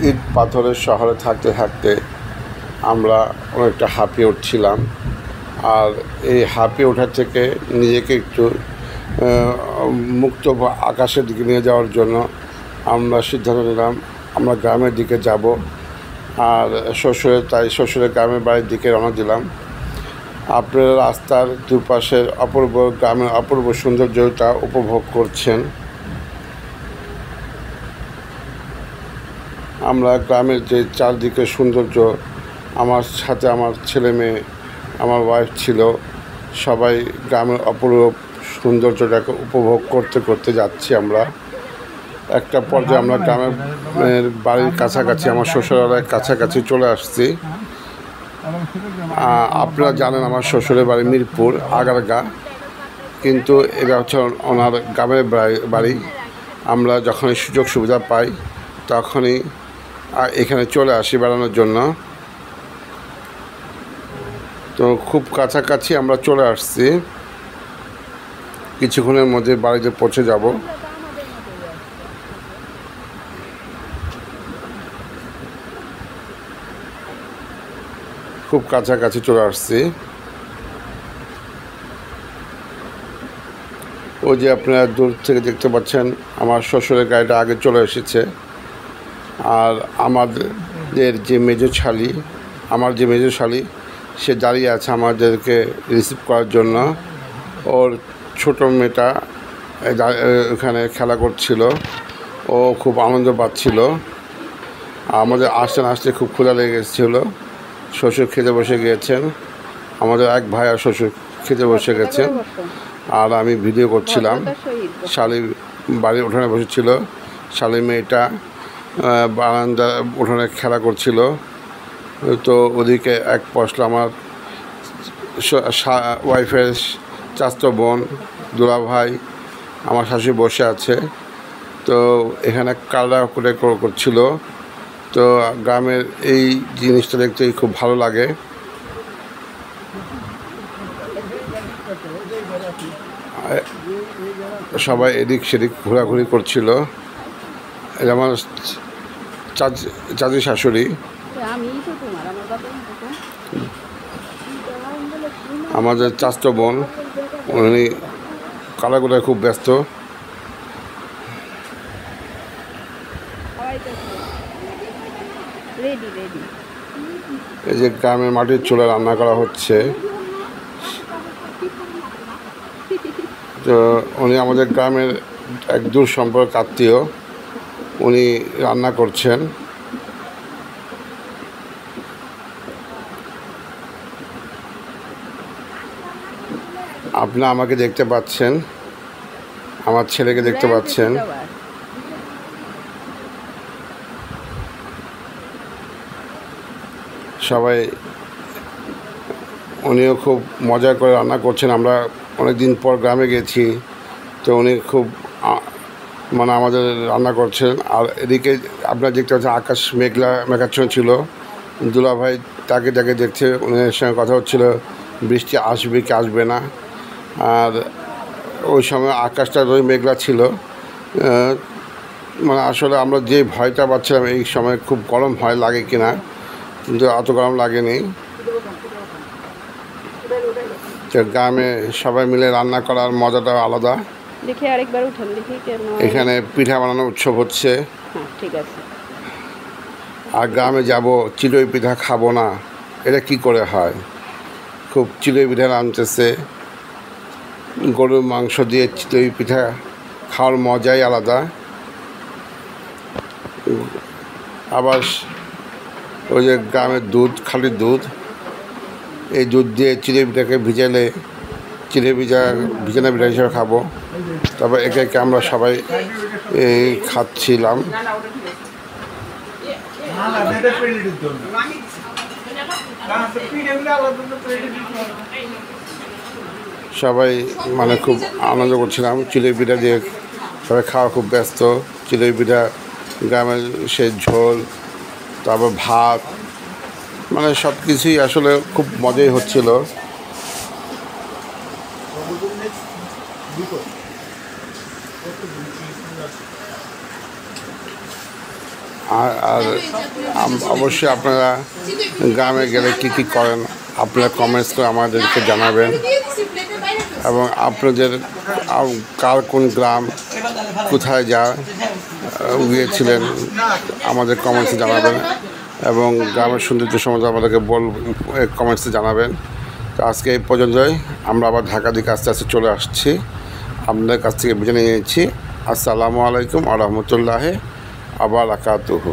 ইট পাথরের শহরে থাকতে থাকতে আমরা অনেকটা হাঁপিয়ে উঠছিলাম। আর এই হাঁপিয়ে ওঠার থেকে নিজেকে একটু মুক্ত আকাশের দিকে নিয়ে যাওয়ার জন্য আমরা সিদ্ধান্ত নিলাম আমরা গ্রামের দিকে যাব। আর শ্বশুরের গ্রামের বাড়ির দিকে রওনা দিলাম। আপনারা রাস্তার দুপাশের অপূর্ব গ্রামের অপূর্ব সৌন্দর্যটা উপভোগ করছেন। আমরা গ্রামের যে চারদিকে সৌন্দর্য, আমার সাথে আমার ছেলে মেয়ে, আমার ওয়াইফ ছিল, সবাই গ্রামের অপূর্ব সৌন্দর্যটাকে উপভোগ করতে করতে যাচ্ছি। আমরা একটা পর্যায়ে আমরা গ্রামের বাড়ির কাছাকাছি, আমার শ্বশুরালয়ের কাছাকাছি চলে আসছি। আপনারা জানেন আমার শ্বশুরের বাড়ি মিরপুর আগারগা, কিন্তু এটা হচ্ছে ওনার গ্রামের বাড়ি। আমরা যখনই সুযোগ সুবিধা পাই তখনই এখানে চলে আসি বেড়ানোর জন্য। তো খুব কাছাকাছি আমরা চলে আসছি, কিছুক্ষণের মধ্যে বাড়িতে পৌঁছে যাব। খুব কাছাকাছি চলে আসছি। ওই যে আপনারা দূর থেকে দেখতে পাচ্ছেন আমার শ্বশুরের গাড়িটা আগে চলে এসেছে। আর আমাদের যে মেজো শালি সে দাঁড়িয়ে আছে আমাদেরকে রিসিভ করার জন্য। ওর ছোটো মেয়েটা ওখানে খেলা করছিল, ও খুব আনন্দ পাচ্ছিল। আমাদের আসতে আসতে খুব ক্ষুধা লেগে গেছিলো। শ্বশুর খেতে বসে গিয়েছেন, আমাদের এক ভাই আর শ্বশুর খেতে বসে গেছেন, আর আমি ভিডিও করছিলাম। শালি বাড়ির উঠোনে বসেছিল, শালি মেয়েটা বারান্দা উঠোনে খেলা করছিল। তো ওদিকে এক পশলা আমার ওয়াইফের চাচাতো বোন, দুলা ভাই, আমার শাশুড়ি বসে আছে। তো এখানে কালা করে করছিল। তো গ্রামের এই জিনিসটা দেখতে খুব ভালো লাগে। সবাই এদিক সেদিক ঘোরাঘুরি করছিল। এটা আমার চাচি শাশুড়ি, আমাদের চাচাতো বোন, উনি কালাগুলায় খুব ব্যস্ত। এই যে গ্রামের মাটির চুলা রান্না করা হচ্ছে। তো উনি আমাদের গ্রামের এক দূর সম্পর্ক আত্মীয়, উনি রান্না করছেন। আপনি আমাকে দেখতে পাচ্ছেন, আমার ছেলেকে দেখতে পাচ্ছেন। সবাই উনিও খুব মজা করে রান্না করছেন। আমরা অনেক দিন পর গ্রামে গেছি, তো উনি খুব মানে আমাদের রান্না করছেন। আর এদিকে আপনারা দেখতে পাচ্ছেন আকাশ মেঘাচ্ছন্ন ছিল। দুলা ভাই তাকে দেখছে, উনার সঙ্গে কথা হচ্ছিল বৃষ্টি আসবে কি আসবে না। আর ওই সময় আকাশটা মেঘলা ছিল। মানে আসলে আমরা যে ভয়টা পাচ্ছিলাম এই সময় খুব গরম ভয় লাগে কিনা, কিন্তু অত গরম লাগেনি। গ্রামে সবাই মিলে রান্না করার মজাটা আলাদা। এখানে পিঠা বানানোর উৎসব হচ্ছে। ঠিক আছে। আর গ্রামে যাব, চিতই পিঠা খাবো না, এটা কি করে হয়? খুব চিতই পিঠা আনতেছে, গরুর মাংস দিয়ে চিতই পিঠা খাওয়ার মজাই আলাদা। আবার ওই যে গ্রামের দুধ, খাঁটি দুধ, এই দুধ দিয়ে চিড়ে পিঠাকে ভিজালে ভিজানো পিঠা হিসেবে খাবো। তারপর একে একে আমরা সবাই খাচ্ছিলাম। সবাই মানে খুব আনন্দ করছিলাম। চিড়ে পিঠা দিয়ে সবাই খাওয়া খুব ব্যস্ত। চিড়ে পিঠা, গ্রামের সে ঝোল, তারপর ভাত, মানে সব কিছুই আসলে খুব মজাই হচ্ছিল। আর অবশ্যই আপনারা গ্রামে গেলে কী কী করেন আপনারা কমেন্টস করে আমাদেরকে জানাবেন, এবং আপনাদের কার কোন গ্রাম কোথায় গিয়েছিলেন আমাদের কমেন্টসে জানাবেন, এবং গ্রামের সৌন্দর্য সম্বন্ধে আমাদেরকে কমেন্টসে জানাবেন। তো আজকে এই পর্যন্তই, আমরা আবার ঢাকা দিকে আস্তে আস্তে চলে আসছি। আপনাদের কাছ থেকে বিদায় নিয়ে নিচ্ছি। আসসালামু আলাইকুম ওয়া রাহমাতুল্লাহি ওয়া বারাকাতুহু।